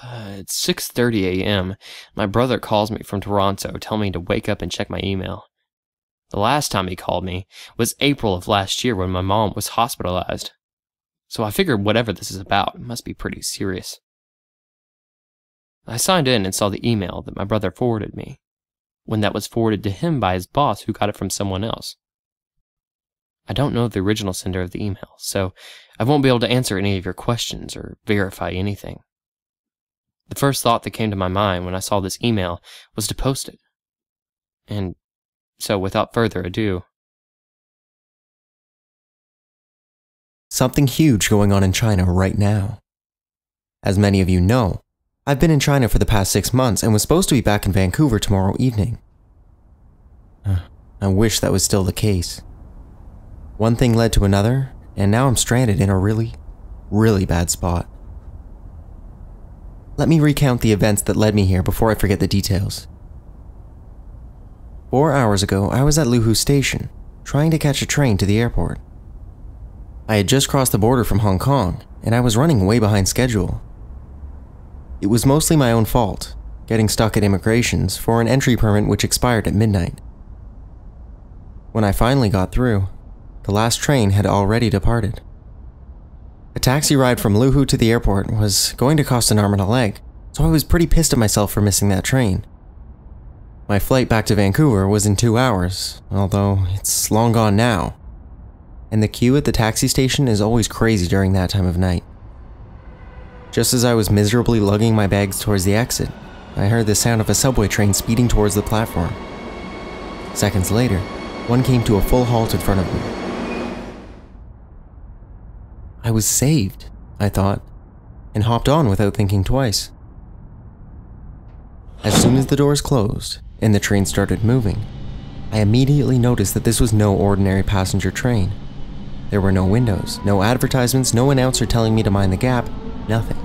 It's 6:30 a.m. My brother calls me from Toronto, telling me to wake up and check my email. The last time he called me was April of last year when my mom was hospitalized. So I figured whatever this is about, it must be pretty serious. I signed in and saw the email that my brother forwarded me, when that was forwarded to him by his boss who got it from someone else. I don't know the original sender of the email, so I won't be able to answer any of your questions or verify anything. The first thought that came to my mind when I saw this email was to post it. And so without further ado... Something huge going on in China right now. As many of you know, I've been in China for the past 6 months and was supposed to be back in Vancouver tomorrow evening. I wish that was still the case. One thing led to another, and now I'm stranded in a really, really bad spot. Let me recount the events that led me here before I forget the details. 4 hours ago, I was at Luhu Station, trying to catch a train to the airport. I had just crossed the border from Hong Kong, and I was running way behind schedule. It was mostly my own fault, getting stuck at immigrations for an entry permit which expired at midnight. When I finally got through, the last train had already departed. A taxi ride from Luhu to the airport was going to cost an arm and a leg, so I was pretty pissed at myself for missing that train. My flight back to Vancouver was in 2 hours, although it's long gone now, and the queue at the taxi station is always crazy during that time of night. Just as I was miserably lugging my bags towards the exit, I heard the sound of a subway train speeding towards the platform. Seconds later, one came to a full halt in front of me. I was saved, I thought, and hopped on without thinking twice. As soon as the doors closed and the train started moving, I immediately noticed that this was no ordinary passenger train. There were no windows, no advertisements, no announcer telling me to mind the gap, nothing.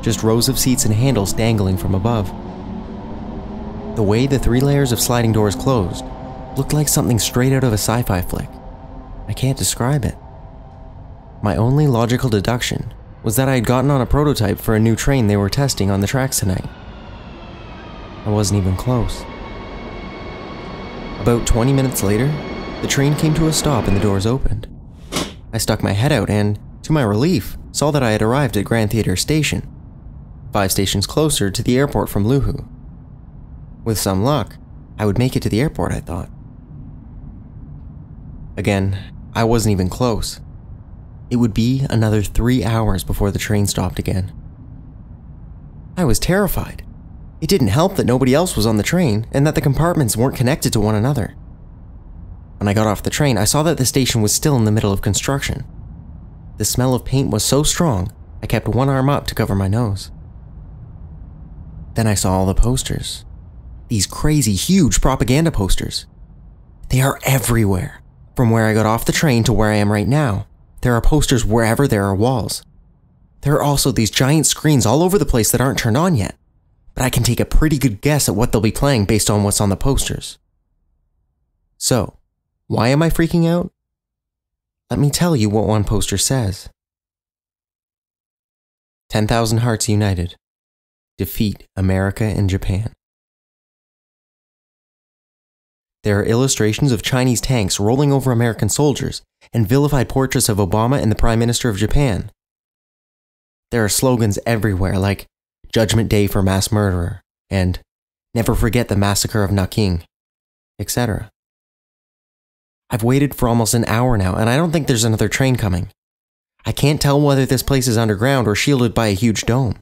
Just rows of seats and handles dangling from above. The way the 3 layers of sliding doors closed looked like something straight out of a sci-fi flick. I can't describe it. My only logical deduction was that I had gotten on a prototype for a new train they were testing on the tracks tonight. I wasn't even close. About 20 minutes later, the train came to a stop and the doors opened. I stuck my head out and, to my relief, saw that I had arrived at Grand Theatre Station, 5 stations closer to the airport from Luhu. With some luck, I would make it to the airport, I thought. Again, I wasn't even close. It would be another 3 hours before the train stopped again. I was terrified. It didn't help that nobody else was on the train and that the compartments weren't connected to one another. When I got off the train, I saw that the station was still in the middle of construction. The smell of paint was so strong, I kept one arm up to cover my nose. Then I saw all the posters. These crazy, huge propaganda posters. They are everywhere. From where I got off the train to where I am right now, there are posters wherever there are walls. There are also these giant screens all over the place that aren't turned on yet, but I can take a pretty good guess at what they'll be playing based on what's on the posters. So, why am I freaking out? Let me tell you what one poster says. 10,000 Hearts United. Defeat America and Japan. There are illustrations of Chinese tanks rolling over American soldiers and vilified portraits of Obama and the Prime Minister of Japan. There are slogans everywhere like Judgment Day for Mass Murderer and Never Forget the Massacre of Nanking, etc. I've waited for almost an hour now and I don't think there's another train coming. I can't tell whether this place is underground or shielded by a huge dome.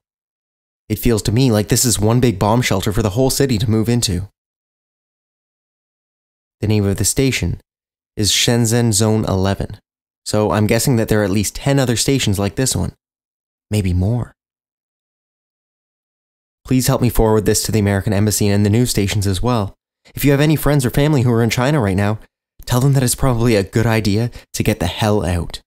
It feels to me like this is one big bomb shelter for the whole city to move into. The name of the station is Shenzhen Zone 11, so I'm guessing that there are at least 10 other stations like this one. Maybe more. Please help me forward this to the American Embassy and the news stations as well. If you have any friends or family who are in China right now, tell them that it's probably a good idea to get the hell out.